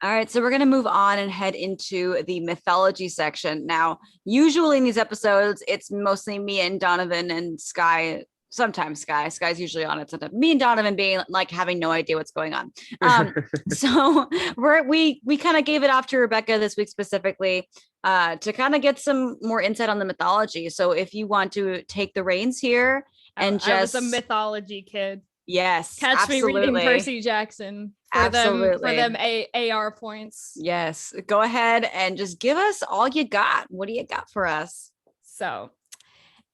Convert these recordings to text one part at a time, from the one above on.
All right, so we're going to move on and head into the mythology section. Now, usually in these episodes, it's mostly me and Donovan and Sky. Sometimes Sky's usually on it. Sometimes me and Donovan being like having no idea what's going on. So we kind of gave it off to Rebecca this week specifically to kind of get some more insight on the mythology. So if you want to take the reins here and I was a mythology kid. Yes, catch absolutely. me reading Percy Jackson for Absolutely. them AR points. Yes, go ahead and just give us all you got. What do you got for us? So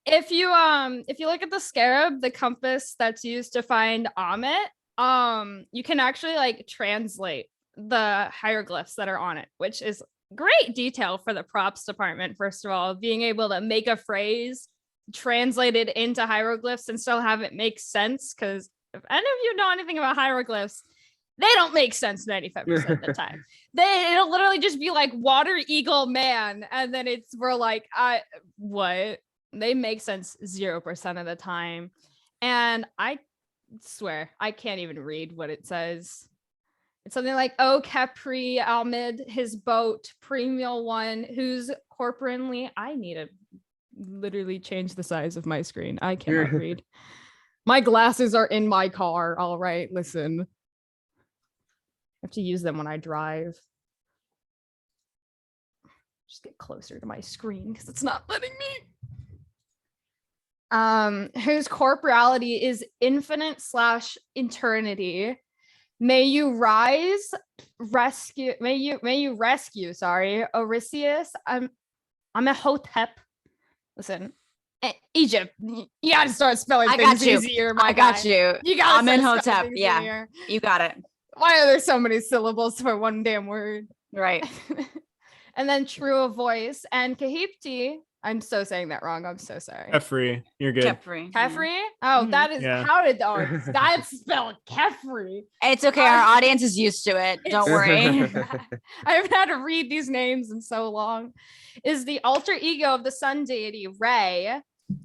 if you look at the scarab, the compass that's used to find Amit, you can actually like translate the hieroglyphs that are on it, which is great detail for the props department. First of all, being able to make a phrase translated into hieroglyphs and still have it make sense, because if any of you know anything about hieroglyphs, they don't make sense 95% of the time. It'll literally just be like water eagle man, and then we're like, what? They make sense 0% of the time. And I swear I can't even read what it says. It's something like, oh, Capri Almid, his boat, premium one, who's corporately, I need to literally change the size of my screen. I cannot read. My glasses are in my car. All right, listen. I have to use them when I drive. Just get closer to my screen because it's not letting me. Whose corporality is infinite / eternity. May you rescue, Orisius. I'm a Hotep. Listen, Egypt. You gotta start spelling things easier. I got you. You got. I'm in Hotep. Yeah, you got it. Why are there so many syllables for one damn word? Right. And then true of voice and Kahipti. I'm so saying that wrong. I'm so sorry. Kefri. You're good. Kefri. Oh, that is how did that's spelled Kefri. It's okay. Our audience is used to it. Don't worry. I haven't had to read these names in so long. Is the alter ego of the sun deity Re,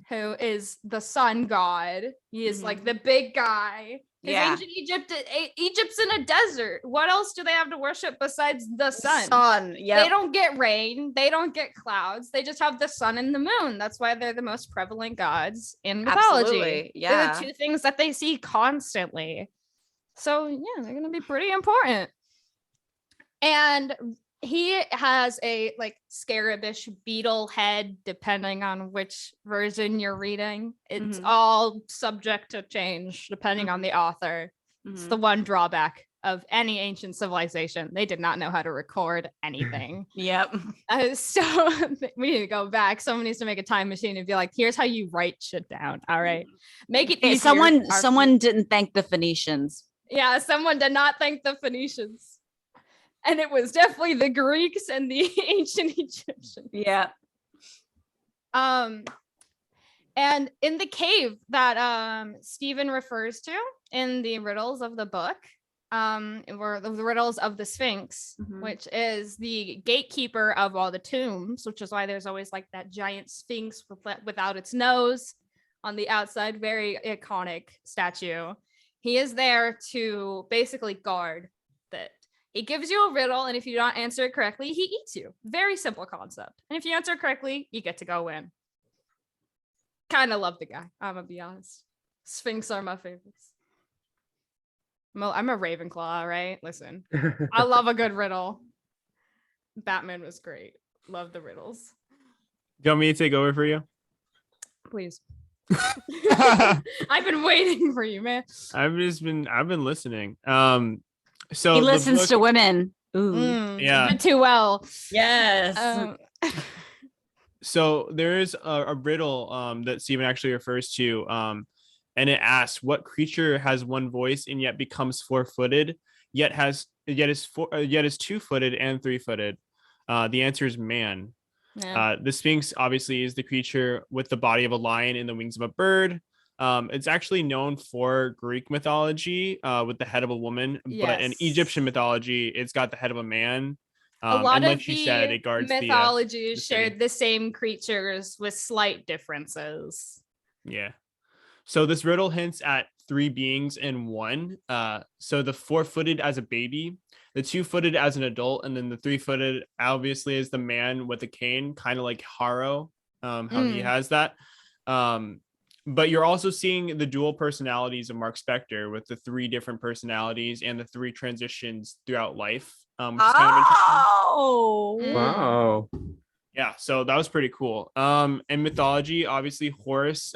who is the sun god. He is like the big guy. Ancient Egypt's in a desert. What else do they have to worship besides the sun? Yeah. They don't get rain. They don't get clouds. They just have the sun and the moon. That's why they're the most prevalent gods in mythology. Absolutely. Yeah. They're the two things that they see constantly. So yeah, they're gonna be pretty important. And he has a like scarabish beetle head, depending on which version you're reading. It's all subject to change depending on the author. It's the one drawback of any ancient civilization. They did not know how to record anything. Yep. So we need to go back. Someone needs to make a time machine and be like, here's how you write shit down. All right. Make it easier. Someone didn't thank the Phoenicians. Yeah, someone did not thank the Phoenicians. And it was definitely the Greeks and the ancient Egyptians. Yeah. And in the cave that Stephen refers to in the riddles of the book, or the riddles of the Sphinx, which is the gatekeeper of all the tombs, which is why there's always like that giant Sphinx without its nose on the outside, very iconic statue. He is there to basically guard that. He gives you a riddle, and if you don't answer it correctly, he eats you. Very simple concept. And if you answer correctly, you get to go in. Kind of love the guy, I'm gonna be honest. Sphinx are my favorites. I'm a Ravenclaw, right? Listen, I love a good riddle. Batman was great. Love the riddles. Do you want me to take over for you? Please. I've been waiting for you, man. I've been listening. So he listens to women. Ooh. Yeah. Too well. Yes. So there is a riddle that Stephen actually refers to, and it asks, what creature has one voice and yet becomes 4-footed, yet is 2-footed and 3-footed? The answer is man. Yeah. The Sphinx obviously is the creature with the body of a lion and the wings of a bird. It's actually known for Greek mythology with the head of a woman, but in Egyptian mythology, it's got the head of a man. A lot and like of she said, it guards mythologies shared the same creatures with slight differences. Yeah. So this riddle hints at three beings in one. So the four-footed as a baby, the two-footed as an adult, and then the three-footed obviously is the man with the cane, kind of like Haro, how he has that. But you're also seeing the dual personalities of Mark Spector with the three different personalities and the three transitions throughout life, which is kind of interesting. Oh, Wow. Yeah, so that was pretty cool. In mythology, obviously Horus,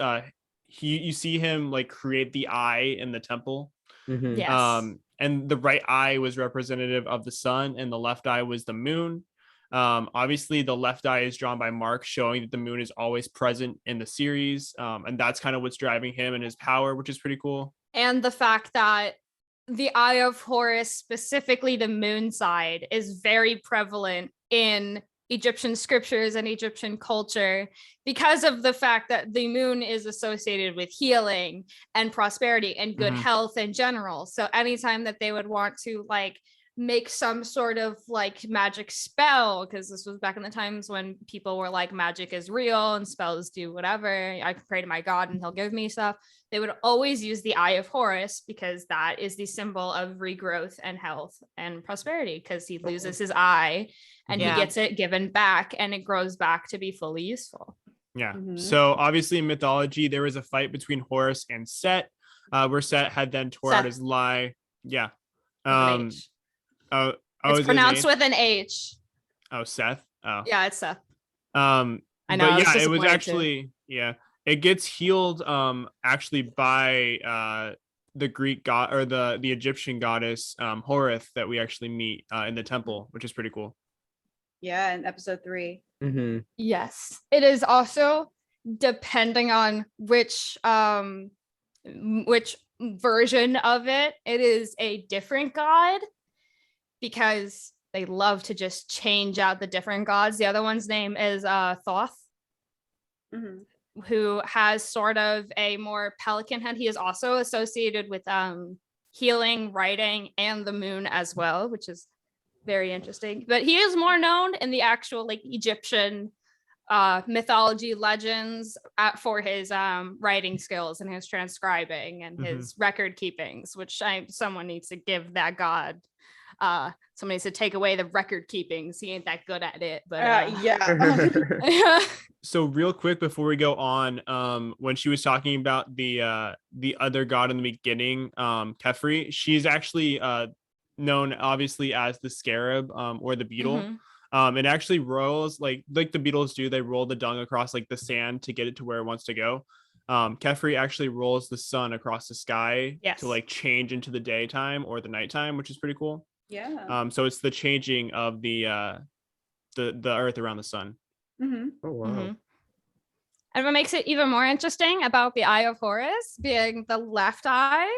you see him like create the eye in the temple. Mhm. Yes. And the right eye was representative of the sun, and the left eye was the moon. Obviously, the left eye is drawn by Mark, showing that the moon is always present in the series, and that's kind of what's driving him and his power, which is pretty cool. And the fact that the Eye of Horus, specifically the moon side, is very prevalent in Egyptian scriptures and Egyptian culture because of the fact that the moon is associated with healing and prosperity and good health in general. So anytime that they would want to like make some sort of like magic spell, because this was back in the times when people were like magic is real and spells do whatever, I can pray to my god and he'll give me stuff, they would always use the Eye of Horus because that is the symbol of regrowth and health and prosperity, because he loses his eye and he gets it given back and it grows back to be fully useful. Yeah. So obviously in mythology, there was a fight between Horus and Set, where Set had then tore out Seth. his lie. Yeah. With an H. Oh, It's is it pronounced H? with an H. Oh, Seth. Oh. Yeah, it's Seth. I know, But I was yeah, it was disappointed too. actually it gets healed actually by the Greek god or the Egyptian goddess Horeth that we actually meet in the temple, which is pretty cool. yeah, in episode 3. Mhm. Yes. It is also depending on which version of it is a different god, because they love to just change out the different gods. The other one's name is Thoth, who has sort of a more pelican head. He is also associated with healing, writing, and the moon as well, which is very interesting. But he is more known in the actual like Egyptian mythology legends for his writing skills and his transcribing and his record keepings, which someone needs to give that god. Somebody needs to take away the record keepings. He ain't that good at it, but Yeah. So real quick before we go on, when she was talking about the other god in the beginning, Kefri, she's actually known obviously as the scarab or the beetle. It actually rolls like the beetles do. They roll the dung across like the sand to get it to where it wants to go. Kefri actually rolls the sun across the sky to like change into the daytime or the nighttime, which is pretty cool. Yeah. So it's the changing of the earth around the sun. Oh wow. And what makes it even more interesting about the Eye of Horus being the left eye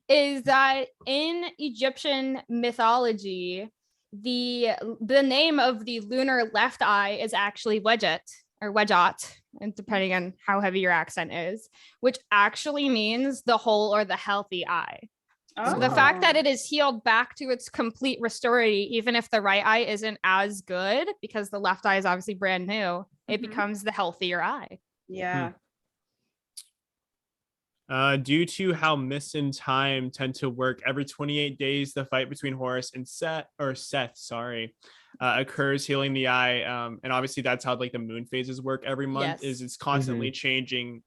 is that in Egyptian mythology, the name of the lunar left eye is actually Wedget or Wedjot, and depending on how heavy your accent is, which actually means the whole or the healthy eye. So the fact that it is healed back to its complete restority, even if the right eye isn't as good, because the left eye is obviously brand new, it becomes the healthier eye. Yeah. Due to how myths in time tend to work, every 28 days, the fight between Horus and Seth, occurs, healing the eye. And obviously that's how like the moon phases work every month. Is it's constantly changing.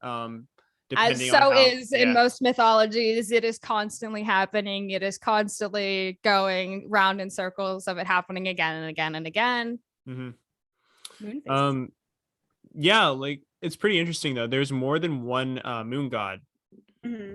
As so is in most mythologies, it is constantly happening. It is constantly going round in circles of it happening again and again and again. Moon phases. Yeah, like it's pretty interesting though. There's more than one moon god.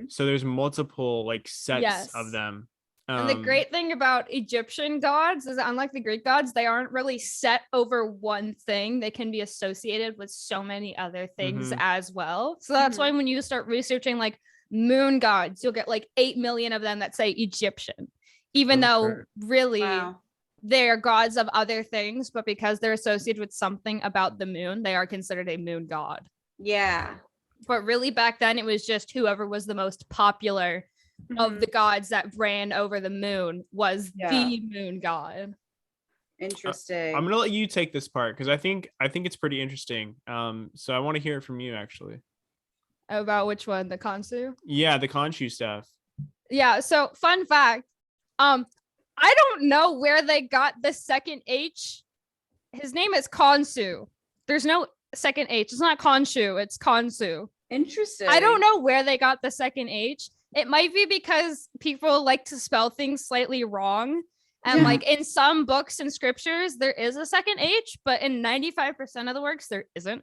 So there's multiple like sets of them. And the great thing about Egyptian gods is that unlike the Greek gods, they aren't really set over one thing. They can be associated with so many other things as well. So that's why when you start researching like moon gods, you'll get like 8 million of them that say Egyptian, even though really they are gods of other things, but because they're associated with something about the moon, they are considered a moon god. Yeah. But really back then it was just whoever was the most popular of the gods that ran over the moon was the moon god. Interesting. I'm gonna let you take this part because I think it's pretty interesting. So I want to hear it from you actually. About which one? The Kansu? Yeah, the Khonshu stuff. Yeah, so fun fact. I don't know where they got the second H. His name is Kansu. There's no second H. It's not Khonshu, it's Kansu. Interesting. I don't know where they got the second H. It might be because people like to spell things slightly wrong. And like in some books and scriptures, there is a second H, but in 95% of the works, there isn't.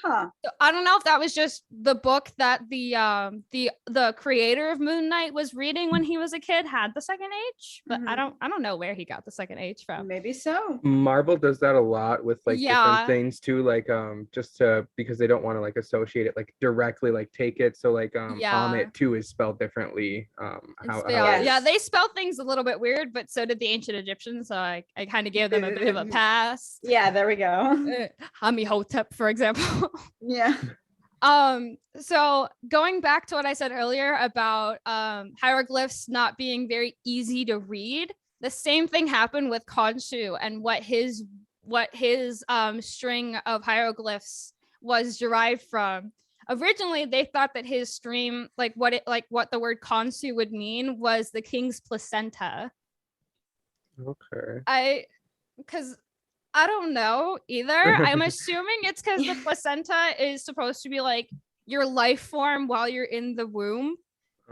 Huh. So I don't know if that was just the book that the creator of Moon Knight was reading when he was a kid had the second H, but I don't know where he got the second H from. Maybe so. Marvel does that a lot with like Yeah. different things too, like just to because they don't want to like associate it like directly like take it. So like Amit too is spelled differently. They spell things a little bit weird, but so did the ancient Egyptians. So I kind of gave them a bit of a pass. Yeah, there we go. Amenhotep, for example. Yeah. So going back to what I said earlier about hieroglyphs not being very easy to read, the same thing happened with Khonshu and what his string of hieroglyphs was derived from. Originally, they thought that his stream, what the word Khonshu would mean, was the king's placenta. Okay. Because I don't know either. I'm assuming it's because the placenta is supposed to be like your life form while you're in the womb.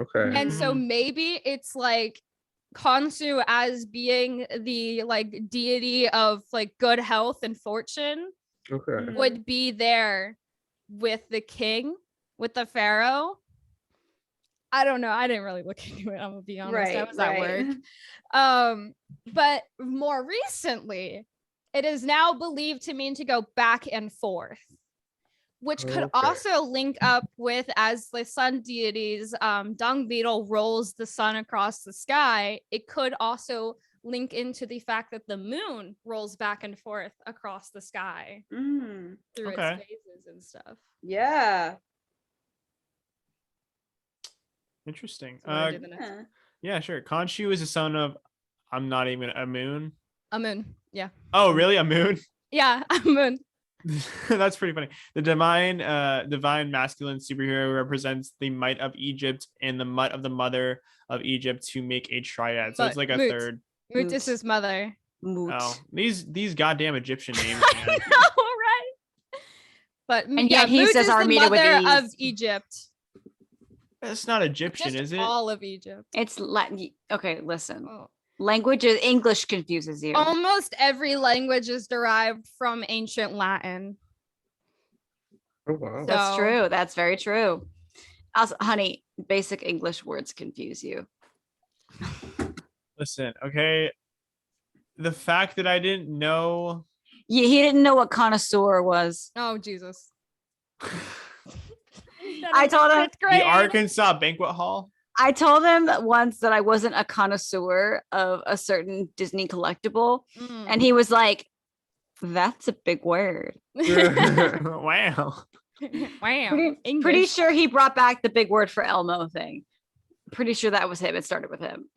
Okay. And so maybe it's like Khonshu as being the like deity of like good health and fortune would be there with the king, with the pharaoh. I don't know. I didn't really look into it. I'm gonna be honest. I was at work. But more recently, it is now believed to mean to go back and forth, which could also link up with, as the sun deity's dung beetle rolls the sun across the sky, it could also link into the fact that the moon rolls back and forth across the sky through its phases and stuff. Yeah. Interesting. Yeah, sure. Khonshu is the son of, I'm not even a moon. A moon. Yeah. Oh, really? A moon? Yeah, a moon. That's pretty funny. The divine masculine superhero represents the might of Egypt and the might of the mother of Egypt to make a triad. So it's like a third. Moot is his mother. Moot. Oh, these goddamn Egyptian names. I know, right? But and yet he Moot says is Armida the mother with of Egypt. That's not Egyptian, is it? All of Egypt. It's Latin. Okay, listen. Language is English confuses you. Almost every language is derived from ancient Latin. Oh wow. That's true. That's very true. Also, honey, basic English words confuse you. Listen, okay. The fact that I didn't know. Yeah, he didn't know what connoisseur was. Oh, Jesus. I told him the Arkansas Banquet Hall. I told him once that I wasn't a connoisseur of a certain Disney collectible. And he was like, that's a big word. Wow. Wow. Pretty sure he brought back the big word for Elmo thing. Pretty sure that was him. It started with him.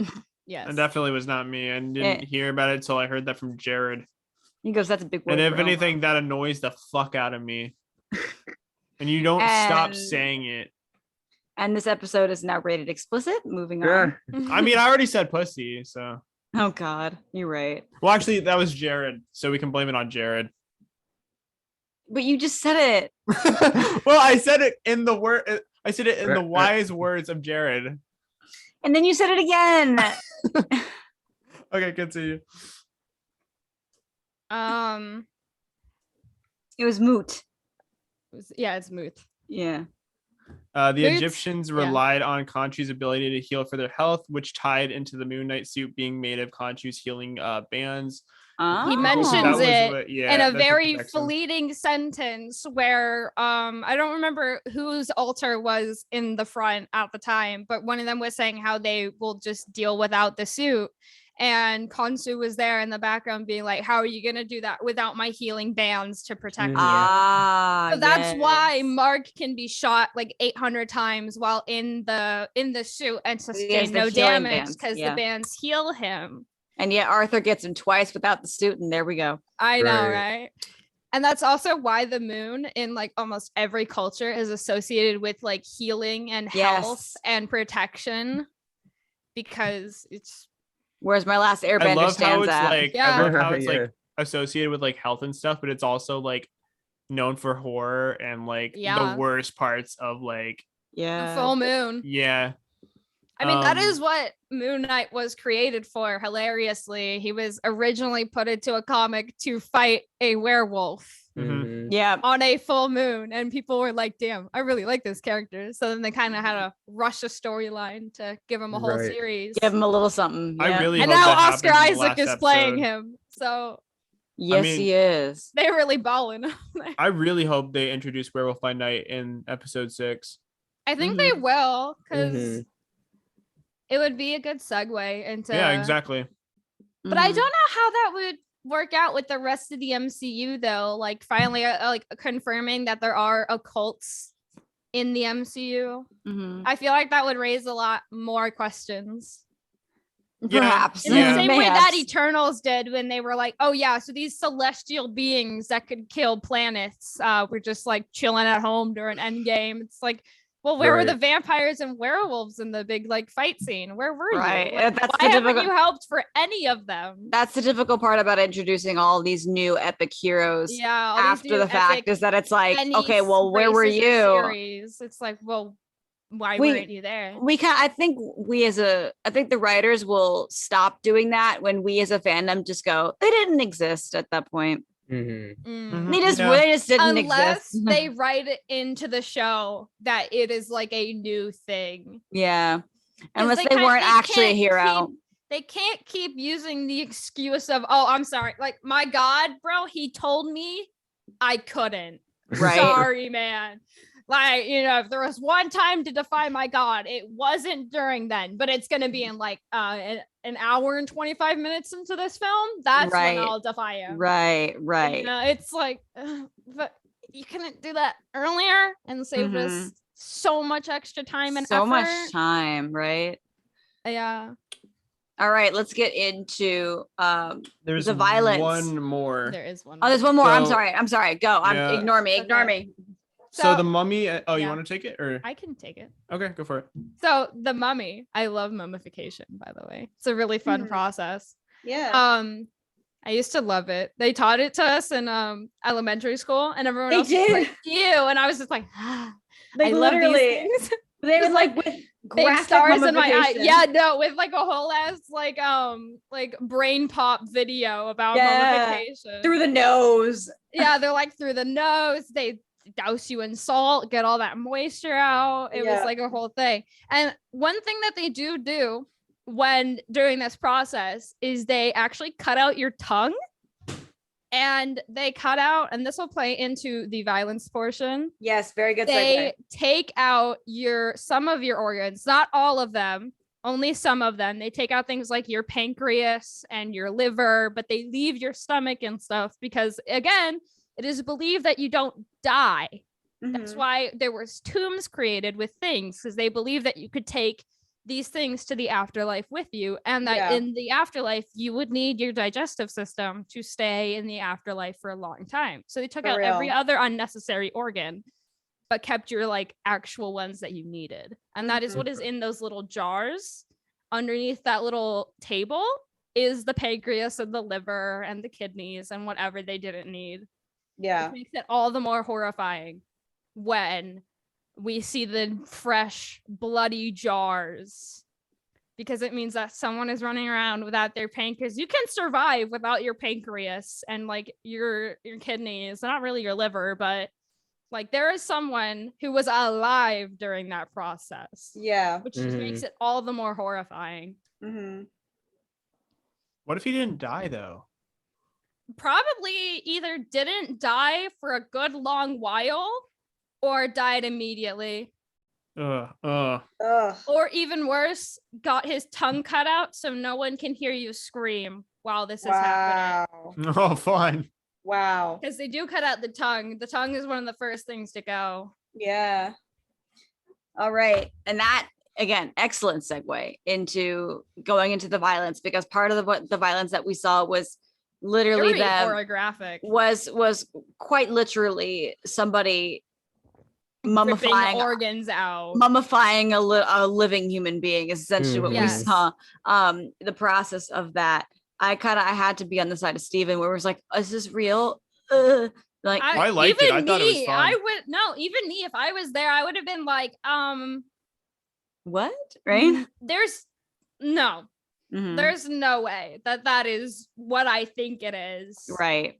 Yes. It definitely was not me. I didn't hear about it until I heard that from Jared. He goes, that's a big word. And if anything, that annoys the fuck out of me. And you don't stop saying it. And this episode is now rated explicit. Moving on. I mean, I already said pussy, so. Oh God, you're right. Well, actually, that was Jared, so we can blame it on Jared. But you just said it. Well, I said it in the word. I said it in the wise words of Jared. And then you said it again. Okay, continue. It was moot. It's moot. Yeah. The Egyptians relied on Khonshu's ability to heal for their health, which tied into the Moon Knight suit being made of Khonshu's healing bands. He mentions it in a very fleeting sentence where I don't remember whose altar was in the front at the time, but one of them was saying how they will just deal without the suit. And Khonshu was there in the background being like, how are you going to do that without my healing bands to protect you? So that's why Mark can be shot like 800 times while in the suit and sustain no damage because the bands heal him. And yet Arthur gets him twice without the suit, and there we go. I know, right? And that's also why the moon in like almost every culture is associated with like healing and health and protection, because it's Where's my last Airbender I love how stands it's at. like Yeah. I love how it's Yeah. like associated with like health and stuff, but it's also like known for horror and like the worst parts of like the full moon. Yeah. I mean, that is what Moon Knight was created for. Hilariously, he was originally put into a comic to fight a werewolf Yeah. on a full moon, and people were like, damn, I really like this character. So then they kind of had to rush a storyline to give him a whole series. Give him a little something. I really and hope now that Oscar happens in the Isaac last is playing episode. him. So yes, I mean, he is. they're really balling. I really hope they introduce Werewolf by Night in episode 6. I think they will, because it would be a good segue into. Yeah, exactly. But I don't know how that would work out with the rest of the MCU, though. Like finally, like confirming that there are occults in the MCU. I feel like that would raise a lot more questions. Perhaps. In the same way that Eternals did when they were like, oh yeah, so these celestial beings that could kill planets were just like chilling at home during Endgame. It's like, well, where were the vampires and werewolves in the big like fight scene? Where were you? Like, That's why haven't you helped for any of them? That's the difficult part about introducing all these new epic heroes after the fact, is that it's like, okay, well, where were you? It's like, well, why weren't you there? I think the writers will stop doing that when we as a fandom just go, they didn't exist at that point. They just didn't exist. Unless they write it into the show that it is like a new thing. Yeah. Unless they weren't actually a hero. They can't keep using the excuse of, oh, I'm sorry. Like, my God, bro, he told me I couldn't. Right. Sorry, man. Like, you know, if there was one time to defy my God, it wasn't during then, but it's going to be in like an hour and 25 minutes into this film. That's when I'll defy him. Right. You know, it's like, but you couldn't do that earlier and save us so much extra time and so effort. much time, right? Yeah. All right, let's get into there's the violence. One more. There is one. Oh, there's one more. I'm sorry. Go. Ignore me. So the Mummy. You want to take it, or I can take it. Okay, go for it. So the Mummy. I love mummification. By the way, it's a really fun process. Yeah. I used to love it. They taught it to us in elementary school, and everyone else did. was like, ew. And I was just like, like, I literally. love these things. They were like with big stars in my eye. Yeah, no, with like a whole ass like brain pop video about mummification through the nose. Yeah, they're like through the nose. They douse you in salt, get all that moisture out. It was like a whole thing. And one thing that they do when doing this process is they actually cut out your tongue. And they cut out, and this will play into the violence portion. Yes, very good. They take out some of your organs, not all of them, only some of them. They take out things like your pancreas and your liver, but they leave your stomach and stuff because, again, it is believed that you don't die. That's why there was tombs created with things, because they believe that you could take these things to the afterlife with you, and that in the afterlife you would need your digestive system to stay in the afterlife for a long time. So they took out every other unnecessary organ, but kept your like actual ones that you needed. And that is what is in those little jars underneath that little table, is the pancreas and the liver and the kidneys and whatever they didn't need. Yeah. Which makes it all the more horrifying when we see the fresh, bloody jars, because it means that someone is running around without their pancreas. You can survive without your pancreas and like your kidneys, not really your liver, but like there is someone who was alive during that process. Yeah. Which just makes it all the more horrifying. What if he didn't die though? Probably either didn't die for a good long while, or died immediately. Or even worse, got his tongue cut out so no one can hear you scream while this is happening. Oh, fun. Wow. Because they do cut out the tongue. The tongue is one of the first things to go. Yeah. All right. And that, again, excellent segue into going into the violence, because part of the violence that we saw was literally Very them orographic. was quite literally somebody Ripping mummifying organs out. a living human being is essentially what we Yes. saw. The process of that. I had to be on the side of Steven where it was like, is this real? Like I liked it. I thought it was fun. Even me, if I was there, I would have been like, what? Right? There's no way that is what I think it is. Right.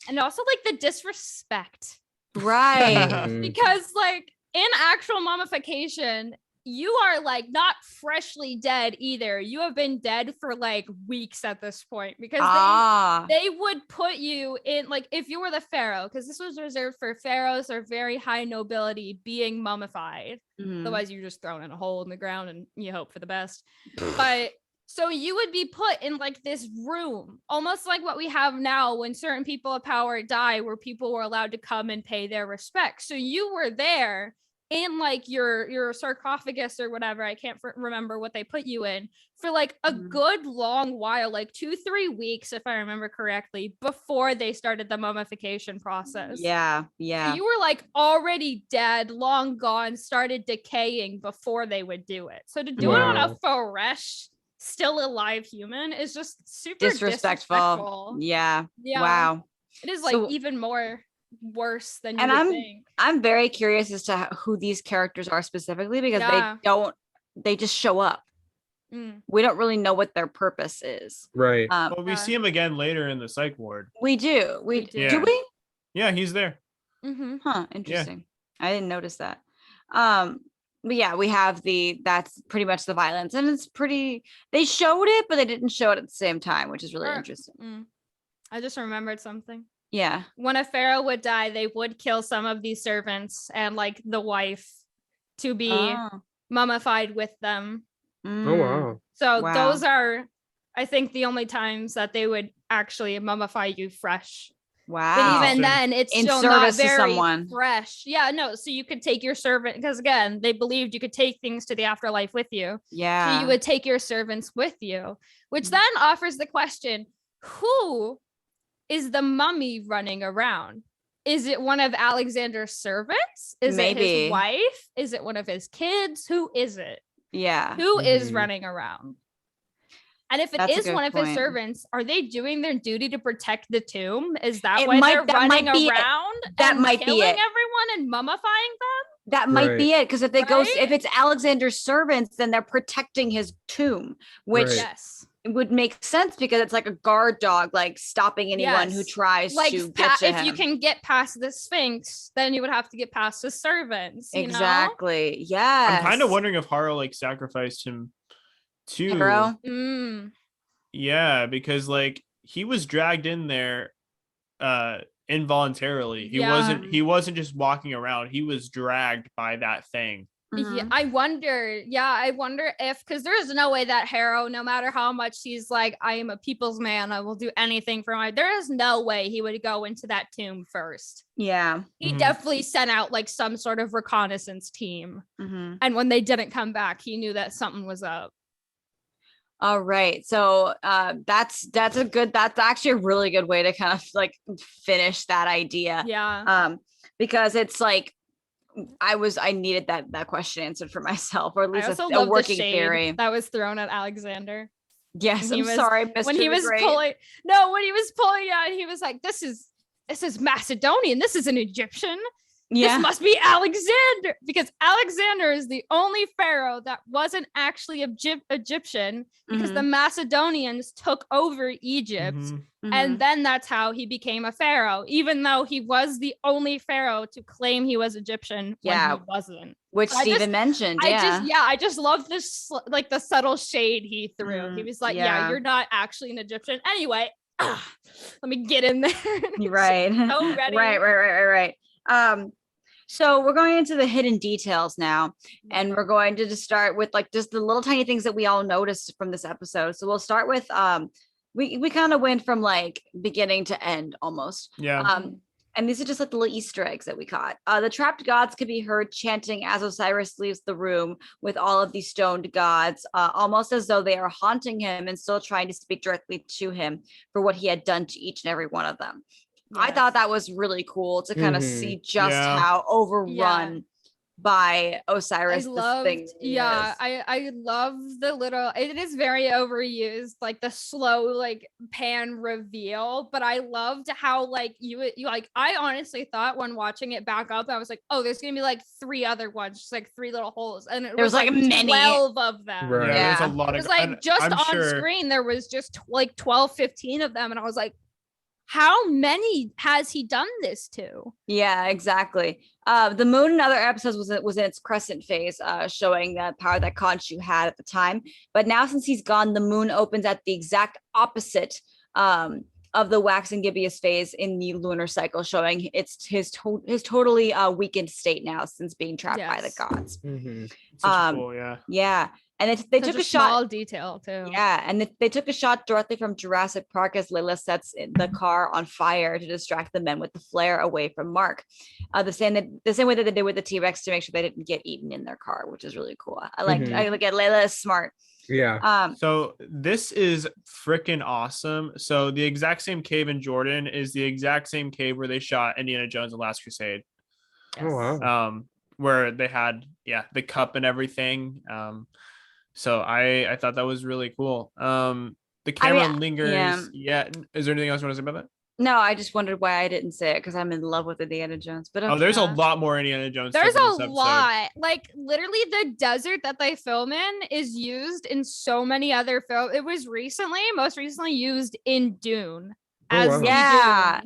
And also like the disrespect. Right. Because like in actual mummification, you are like not freshly dead either. You have been dead for like weeks at this point, because they would put you in, like, if you were the pharaoh, because this was reserved for pharaohs or very high nobility being mummified. Otherwise you're just thrown in a hole in the ground and you hope for the best. But so you would be put in like this room, almost like what we have now when certain people of power die, where people were allowed to come and pay their respects. So you were there in like your sarcophagus or whatever, I can't remember what they put you in, for like a good long while, like 2-3 weeks if I remember correctly, before they started the mummification process. Yeah So you were like already dead, long gone, started decaying before they would do it. So to do it on a fresh, still alive human is just super disrespectful. Yeah. Wow. It is like even more worse than you and would think. I'm very curious as to who these characters are specifically, because they just show up. We don't really know what their purpose is. Right. Well, we see him again later in the psych ward. We do. Do we? Yeah, he's there. Huh. Interesting. I didn't notice that. But yeah, we have that's pretty much the violence, and it's pretty, they showed it, but they didn't show it at the same time, which is really interesting. I just remembered something. Yeah. When a pharaoh would die, they would kill some of these servants and like the wife to be mummified with them. Oh, wow. So those are, I think, the only times that they would actually mummify you fresh. Wow. But even then, it's in still service not very to someone. fresh. Yeah, no. So you could take your servant, because again, they believed you could take things to the afterlife with you. Yeah. So you would take your servants with you, which then offers the question, who is the mummy running around? Is it one of Alexander's servants? Is it his wife? Is it one of his kids? Who is it? Yeah. Who is running around? And if it is one of his point. servants, are they doing their duty to protect the tomb? Is that why they're running around that might killing be it. everyone and mummifying them? That might be it, because if if it's Alexander's servants, then they're protecting his tomb, which would make sense, because it's like a guard dog, like stopping anyone who tries to get to him. If you can get past the Sphinx, then you would have to get past the servants. Exactly. Yeah. I'm kind of wondering if Haro like sacrificed him too. Haro? Yeah, because like he was dragged in there involuntarily. He wasn't just walking around. He was dragged by that thing. Yeah, I wonder if, because there is no way that Haro, no matter how much he's like, I am a people's man, I will do anything for my, there is no way he would go into that tomb first. Yeah. He definitely sent out like some sort of reconnaissance team. And when they didn't come back, he knew that something was up. All right. So that's actually a really good way to kind of like finish that idea. Yeah. Because it's like, I needed that question answered for myself, or at least a working theory that was thrown at Alexander. Yes, sorry, Mr. When he was pulling out, he was like, this is Macedonian, this is an Egyptian. This must be Alexander, because Alexander is the only pharaoh that wasn't actually Egyptian, because the Macedonians took over Egypt. And then that's how he became a pharaoh, even though he was the only pharaoh to claim he was Egyptian when he wasn't. Which Steven mentioned. I just love this, like the subtle shade he threw. He was like, you're not actually an Egyptian. Anyway, let me get in there. Right. So ready. Right. So we're going into the hidden details now, and we're going to just start with like just the little tiny things that we all noticed from this episode. So we'll start with we kind of went from like beginning to end almost. Yeah. And these are just like the little Easter eggs that we caught. The trapped gods could be heard chanting as Osiris leaves the room with all of these stoned gods, almost as though they are haunting him and still trying to speak directly to him for what he had done to each and every one of them. I thought that was really cool to kind of see just how overrun by Osiris this thing is. I love the little, it is very overused, like the slow like pan reveal, but I loved how like you like, I honestly thought when watching it back up, I was like, oh, there's gonna be like 3 other ones, just like 3 little holes, and it was like many 12 of them. Right. Yeah, there's a lot of, it was like just I'm on screen there was just like 12-15 of them, and I was like, how many has he done this to? Yeah, exactly. The moon in other episodes was in its crescent phase, showing that power that Khonshu had at the time. But now, since he's gone, the moon opens at the exact opposite of the waxing gibbous phase in the lunar cycle, showing it's his totally weakened state now since being trapped by the gods. Cool, yeah. And they took a shot. Small detail too. Yeah, and they took a shot directly from Jurassic Park as Layla sets the car on fire to distract the men with the flare away from Mark. The same way that they did with the T-Rex to make sure they didn't get eaten in their car, which is really cool. I like Layla is smart. Yeah. So this is freaking awesome. So the exact same cave in Jordan is the exact same cave where they shot Indiana Jones and Last Crusade. Yes. Oh wow. Where they had the cup and everything. So I thought that was really cool. The camera lingers. Yeah. Is there anything else you want to say about that? No, I just wondered why I didn't say it because I'm in love with Indiana Jones. But okay. There's a lot more Indiana Jones. There's a lot. Like literally, the desert that they film in is used in so many other films. It was most recently used in Dune. Dune. Yeah,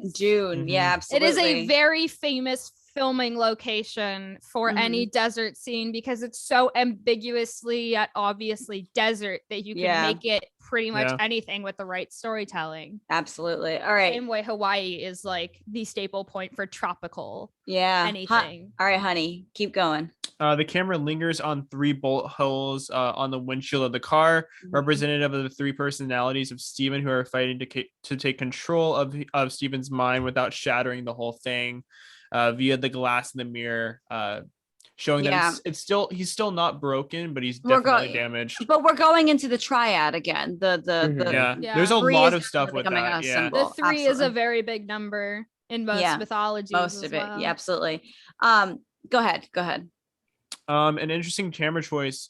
absolutely. It is a very famous filming location for any desert scene because it's so ambiguously yet obviously desert that you can make it pretty much anything with the right storytelling. Absolutely. All right. Same way Hawaii is like the staple point for tropical anything. All right, honey, keep going. The camera lingers on 3 bullet holes on the windshield of the car, representative of the 3 personalities of Steven who are fighting to take control of Steven's mind without shattering the whole thing. Via the glass in the mirror, showing that he's still not broken, but he's definitely damaged. But we're going into the triad again. There's a lot of stuff with that. The 3 is a very big number in most mythologies. Most of it, absolutely. Go ahead. An interesting camera choice.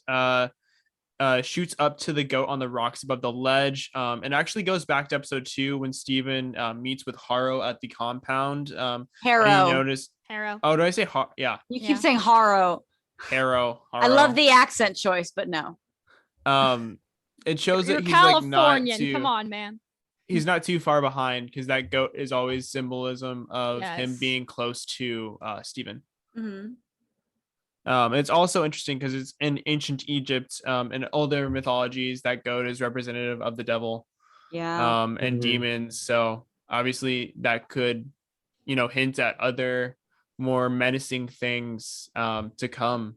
Shoots up to the goat on the rocks above the ledge, and actually goes back to episode 2 when Steven meets with Harrow at the compound. Harrow. You notice Harrow. Oh, did I say You keep saying Harrow. Harrow. I love the accent choice, but no. It shows You're that he's Californian. Like not too, come on, man. He's not too far behind because that goat is always symbolism of him being close to Steven. It's also interesting because it's in ancient Egypt, and older mythologies, that goat is representative of the devil, and demons. So obviously that could, hint at other more menacing things to come.